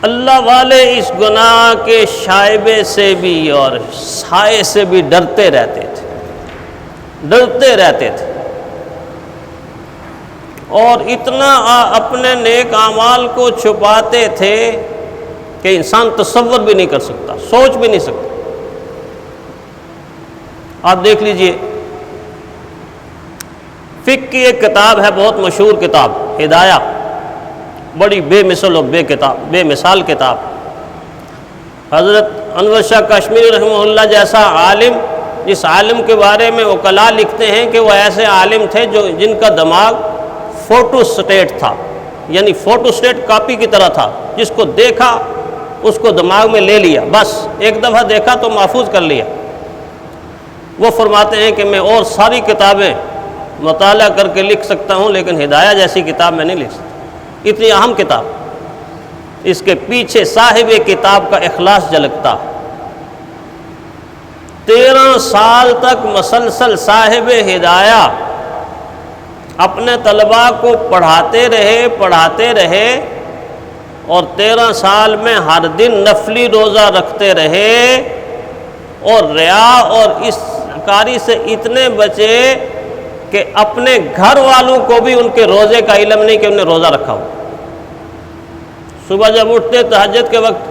اللہ والے اس گناہ کے شائبے سے بھی اور سائے سے بھی ڈرتے رہتے تھے اور اتنا اپنے نیک اعمال کو چھپاتے تھے کہ انسان تصور بھی نہیں کر سکتا، سوچ بھی نہیں سکتا۔ آپ دیکھ لیجئے، فقہ کی ایک کتاب ہے، بہت مشہور کتاب، ہدایہ، بڑی بے مثال کتاب۔ حضرت انور شاہ کشمیری رحمہ اللہ جیسا عالم، جس عالم کے بارے میں وکلاء لکھتے ہیں کہ وہ ایسے عالم تھے جن کا دماغ فوٹو سٹیٹ تھا، یعنی فوٹو سٹیٹ کاپی کی طرح تھا، جس کو دیکھا اس کو دماغ میں لے لیا، بس ایک دفعہ دیکھا تو محفوظ کر لیا۔ وہ فرماتے ہیں کہ میں اور ساری کتابیں مطالعہ کر کے لکھ سکتا ہوں، لیکن ہدایہ جیسی کتاب میں نہیں لکھ سکتا، اتنی اہم کتاب۔ اس کے پیچھے صاحب کتاب کا اخلاص جھلکتا۔ 13 سال تک مسلسل صاحب ہدایہ اپنے طلباء کو پڑھاتے رہے اور 13 سال میں ہر دن نفلی روزہ رکھتے رہے، اور ریا اور اس کاری سے اتنے بچے کہ اپنے گھر والوں کو بھی ان کے روزے کا علم نہیں کہ انہیں روزہ رکھا ہو۔ صبح جب اٹھتے تہجد کے وقت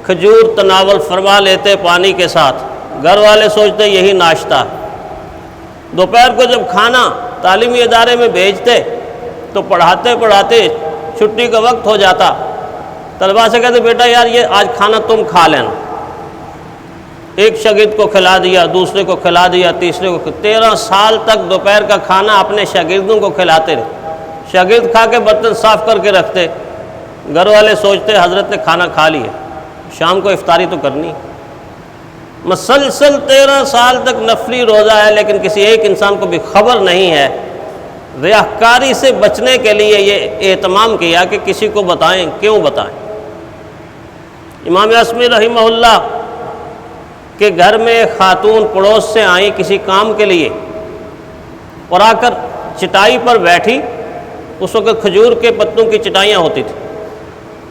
کھجور تناول فرما لیتے پانی کے ساتھ، گھر والے سوچتے یہی ناشتہ۔ دوپہر کو جب کھانا تعلیمی ادارے میں بھیجتے تو پڑھاتے چھٹی کا وقت ہو جاتا، طلباء سے کہتے بیٹا یار یہ آج کھانا تم کھا لینا۔ ایک شاگرد کو کھلا دیا، دوسرے کو کھلا دیا، تیسرے کو 13 سال تک دوپہر کا کھانا اپنے شاگردوں کو کھلاتے رہے۔ شاگرد کھا کے برتن صاف کر کے رکھتے، گھر والے سوچتے حضرت نے کھانا کھا لیا، شام کو افطاری تو کرنی۔ مسلسل 13 سال تک نفلی روزہ ہے، لیکن کسی ایک انسان کو بھی خبر نہیں ہے۔ ریاکاری سے بچنے کے لیے یہ اہتمام کیا کہ کسی کو بتائیں، کیوں بتائیں۔ امام اعظمی رحمہ اللہ کے گھر میں ایک خاتون پڑوس سے آئیں کسی کام کے لیے، اور آ کر چٹائی پر بیٹھی۔ اس وقت کھجور کے پتوں کی چٹائیاں ہوتی تھیں،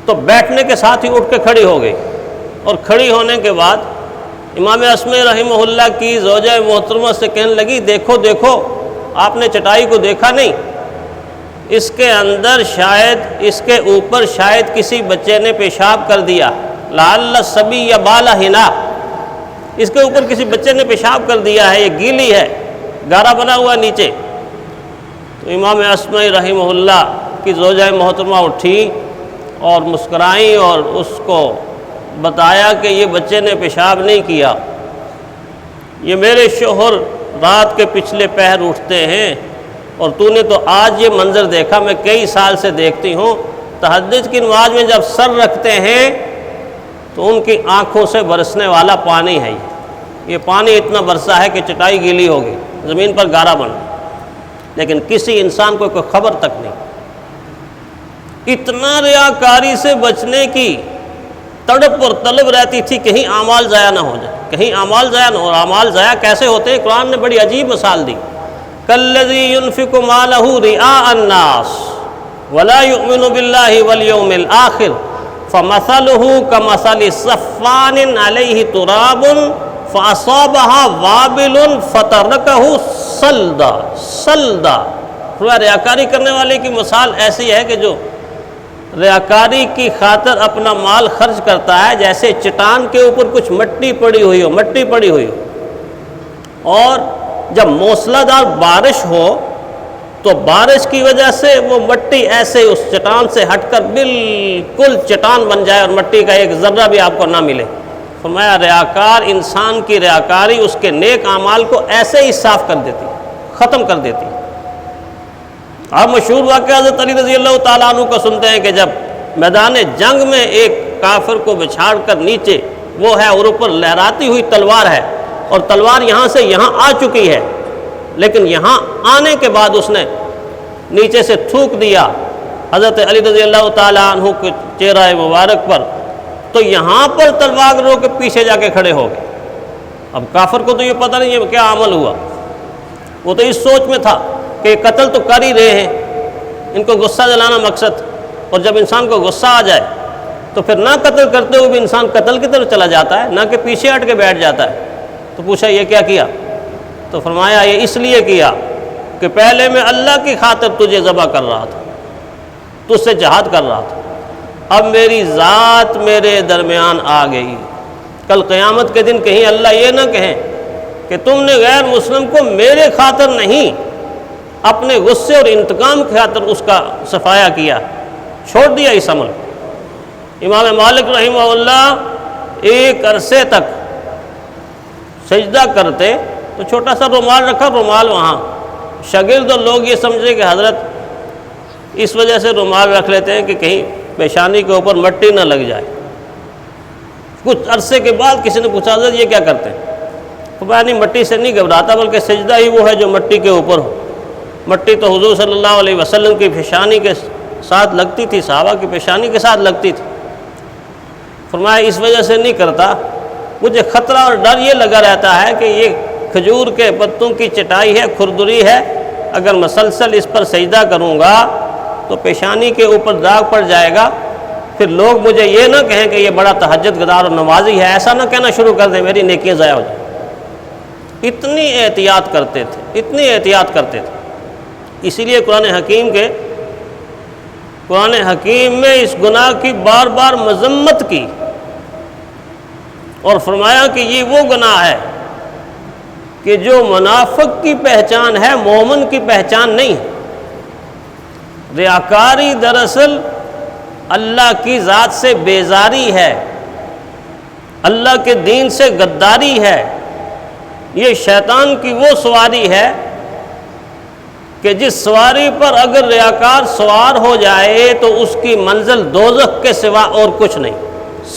تو بیٹھنے کے ساتھ ہی اٹھ کے کھڑی ہو گئی، اور کھڑی ہونے کے بعد امام اعظمی رحمہ اللہ کی زوجہ محترمہ سے کہنے لگی دیکھو آپ نے چٹائی کو دیکھا نہیں، اس کے اندر شاید، اس کے اوپر شاید کسی بچے نے پیشاب کر دیا، لعل الصبی یا بال ہنا، اس کے اوپر کسی بچے نے پیشاب کر دیا ہے، یہ گیلی ہے، گارا بنا ہوا نیچے۔ تو امام اعظمی رحمہ اللہ کی زوجہ محترمہ اٹھی اور مسکرائیں اور اس کو بتایا کہ یہ بچے نے پیشاب نہیں کیا، یہ میرے شوہر رات کے پچھلے پہر اٹھتے ہیں، اور تو نے تو آج یہ منظر دیکھا، میں کئی سال سے دیکھتی ہوں، تہجد کی نماز میں جب سر رکھتے ہیں تو ان کی آنکھوں سے برسنے والا پانی ہے، یہ پانی اتنا برسا ہے کہ چٹائی گیلی ہوگی، زمین پر گارا بن، لیکن کسی انسان کو کوئی خبر تک نہیں۔ اتنا ریاکاری سے بچنے کی تڑپ اور طلب رہتی تھی کہیں اعمال ضائع نہ ہو جائے، کہیں اعمال ضائع نہ ہو۔ اور اعمال ضائع کیسے ہوتے ہیں؟ قرآن نے بڑی عجیب مثال دی، کالذی ينفق مالہ رئاء الناس ولا یؤمن باللہ والیوم الآخر فمثلہ کمثل صفوان علیہ تراب فاصابہ وابل فترکہ صلدا۔ ریاکاری کرنے والے کی مثال ایسی ہے کہ جو ریاکاری کی خاطر اپنا مال خرچ کرتا ہے، جیسے چٹان کے اوپر کچھ مٹی پڑی ہوئی ہو، اور جب موسلا دار بارش ہو تو بارش کی وجہ سے وہ مٹی ایسے اس چٹان سے ہٹ کر بالکل چٹان بن جائے اور مٹی کا ایک ذرہ بھی آپ کو نہ ملے۔ فرمایا ریاکار انسان کی ریاکاری اس کے نیک اعمال کو ایسے ہی صاف کر دیتی، ختم کر دیتی۔ آپ مشہور واقعہ حضرت علی رضی اللہ تعالیٰ عنہ کو سنتے ہیں کہ جب میدان جنگ میں ایک کافر کو بچھاڑ کر نیچے وہ ہے اور اوپر لہراتی ہوئی تلوار ہے، اور تلوار یہاں سے یہاں آ چکی ہے، لیکن یہاں آنے کے بعد اس نے نیچے سے تھوک دیا حضرت علی رضی اللہ تعالیٰ عنہ کے چہرہ مبارک پر، تو یہاں پر تلوار رو کے پیچھے جا کے کھڑے ہو گئے۔ اب کافر کو تو یہ پتہ نہیں ہے کیا عمل ہوا، وہ تو اس سوچ میں تھا کہ قتل تو کر ہی رہے ہیں، ان کو غصہ دلانا مقصد، اور جب انسان کو غصہ آ جائے تو پھر نہ قتل کرتے ہوئے بھی انسان قتل کی طرف چلا جاتا ہے، نہ کہ پیچھے ہٹ کے بیٹھ جاتا ہے۔ تو پوچھا یہ کیا کیا؟ تو فرمایا یہ اس لیے کیا کہ پہلے میں اللہ کی خاطر تجھے ذبح کر رہا تھا، تجھ سے جہاد کر رہا تھا، اب میری ذات میرے درمیان آ گئی۔ کل قیامت کے دن کہیں اللہ یہ نہ کہیں کہ تم نے غیر مسلم کو میرے خاطر نہیں، اپنے غصے اور انتقام کی خاطر اس کا صفایا کیا، چھوڑ دیا اس عمل۔ امام مالک رحمہ اللہ ایک عرصے تک سجدہ کرتے تو چھوٹا سا رومال رکھا، رومال وہاں، شاگرد اور لوگ یہ سمجھے کہ حضرت اس وجہ سے رومال رکھ لیتے ہیں کہ کہیں پیشانی کے اوپر مٹی نہ لگ جائے۔ کچھ عرصے کے بعد کسی نے پوچھا حضرت یہ کیا کرتے ہیں؟ تو نہیں مٹی سے نہیں گھبراتا، بلکہ سجدہ ہی وہ ہے جو مٹی کے اوپر ہو۔ مٹی تو حضور صلی اللہ علیہ وسلم کی پیشانی کے ساتھ لگتی تھی، صحابہ کی پیشانی کے ساتھ لگتی تھی۔ فرمایا اس وجہ سے نہیں کرتا، مجھے خطرہ اور ڈر یہ لگا رہتا ہے کہ یہ کھجور کے پتوں کی چٹائی ہے، کھردری ہے، اگر مسلسل اس پر سجدہ کروں گا تو پیشانی کے اوپر داغ پڑ جائے گا، پھر لوگ مجھے یہ نہ کہیں کہ یہ بڑا تہجد گزار اور نمازی ہے، ایسا نہ کہنا شروع کر دیں میری نیکیاں ضائع ہو جائیں۔ اتنی احتیاط کرتے تھے، اتنی احتیاط کرتے تھے۔ اسی لیے قرآن حکیم میں اس گناہ کی بار بار مذمت کی اور فرمایا کہ یہ وہ گناہ ہے کہ جو منافق کی پہچان ہے، مومن کی پہچان نہیں ہے۔ ریاکاری دراصل اللہ کی ذات سے بیزاری ہے، اللہ کے دین سے غداری ہے۔ یہ شیطان کی وہ سواری ہے کہ جس سواری پر اگر ریاکار سوار ہو جائے تو اس کی منزل دوزخ کے سوا اور کچھ نہیں،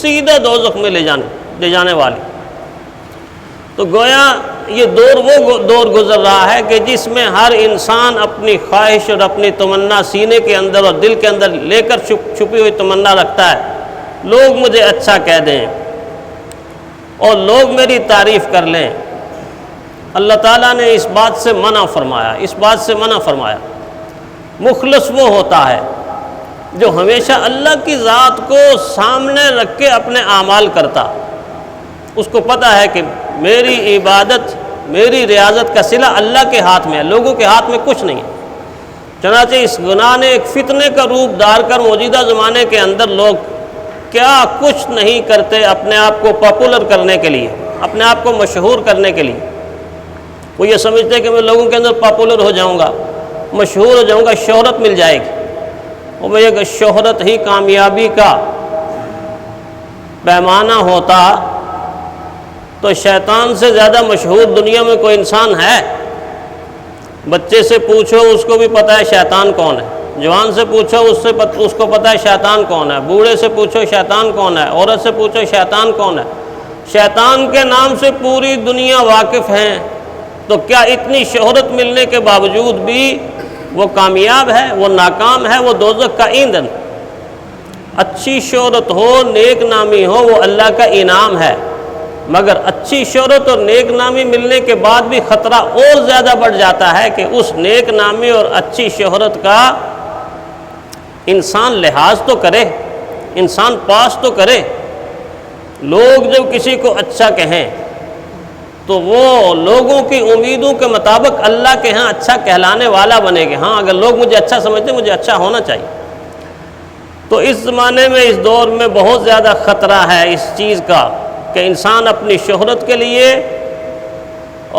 سیدھا دوزخ میں لے جانے والی۔ تو گویا یہ وہ دور گزر رہا ہے کہ جس میں ہر انسان اپنی خواہش اور اپنی تمنا سینے کے اندر اور دل کے اندر لے کر چھپی ہوئی تمنا رکھتا ہے، لوگ مجھے اچھا کہہ دیں اور لوگ میری تعریف کر لیں۔ اللہ تعالیٰ نے اس بات سے منع فرمایا۔ مخلص وہ ہوتا ہے جو ہمیشہ اللہ کی ذات کو سامنے رکھ کے اپنے اعمال کرتا، اس کو پتہ ہے کہ میری عبادت، میری ریاضت کا صلہ اللہ کے ہاتھ میں ہے، لوگوں کے ہاتھ میں کچھ نہیں ہے۔ چنانچہ اس گناہ نے ایک فتنے کا روپ دھار کر موجودہ زمانے کے اندر لوگ کیا کچھ نہیں کرتے اپنے آپ کو پاپولر کرنے کے لیے، اپنے آپ کو مشہور کرنے کے لیے۔ وہ یہ سمجھتے ہیں کہ میں لوگوں کے اندر پاپولر ہو جاؤں گا، مشہور ہو جاؤں گا، شہرت مل جائے گی۔ اور وہ یہ شہرت ہی کامیابی کا پیمانہ ہوتا تو شیطان سے زیادہ مشہور دنیا میں کوئی انسان ہے؟ بچے سے پوچھو اس کو بھی پتہ ہے شیطان کون ہے، جوان سے پوچھو اس کو پتہ ہے شیطان کون ہے، بوڑھے سے پوچھو شیطان کون ہے، عورت سے پوچھو شیطان کون ہے۔ شیطان کے نام سے پوری دنیا واقف ہیں، تو کیا اتنی شہرت ملنے کے باوجود بھی وہ کامیاب ہے، وہ ناکام ہے، وہ دوزخ کا ایندھن۔ اچھی شہرت ہو، نیک نامی ہو، وہ اللہ کا انعام ہے، مگر اچھی شہرت اور نیک نامی ملنے کے بعد بھی خطرہ اور زیادہ بڑھ جاتا ہے کہ اس نیک نامی اور اچھی شہرت کا انسان لحاظ تو کرے، انسان پاس تو کرے۔ لوگ جب کسی کو اچھا کہیں تو وہ لوگوں کی امیدوں کے مطابق اللہ کے ہاں اچھا کہلانے والا بنے گا۔ ہاں اگر لوگ مجھے اچھا سمجھتے مجھے اچھا ہونا چاہیے۔ تو اس زمانے میں، اس دور میں بہت زیادہ خطرہ ہے اس چیز کا کہ انسان اپنی شہرت کے لیے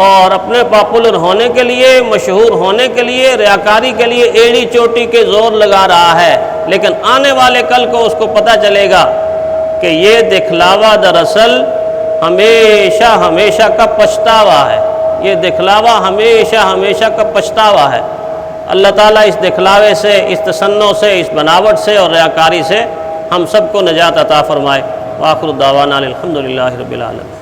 اور اپنے پاپولر ہونے کے لیے، مشہور ہونے کے لیے، ریاکاری کے لیے ایڑی چوٹی کے زور لگا رہا ہے، لیکن آنے والے کل کو اس کو پتہ چلے گا کہ یہ دکھلاوا دراصل ہمیشہ کا پچھتاوا ہے۔ یہ دکھلاوا ہمیشہ کا پچھتاوا ہے۔ اللہ تعالیٰ اس دکھلاوے سے، اس تصنع سے، اس بناوٹ سے اور ریاکاری سے ہم سب کو نجات عطا فرمائے۔ وآخر دعوانا الحمدللہ رب العالمین۔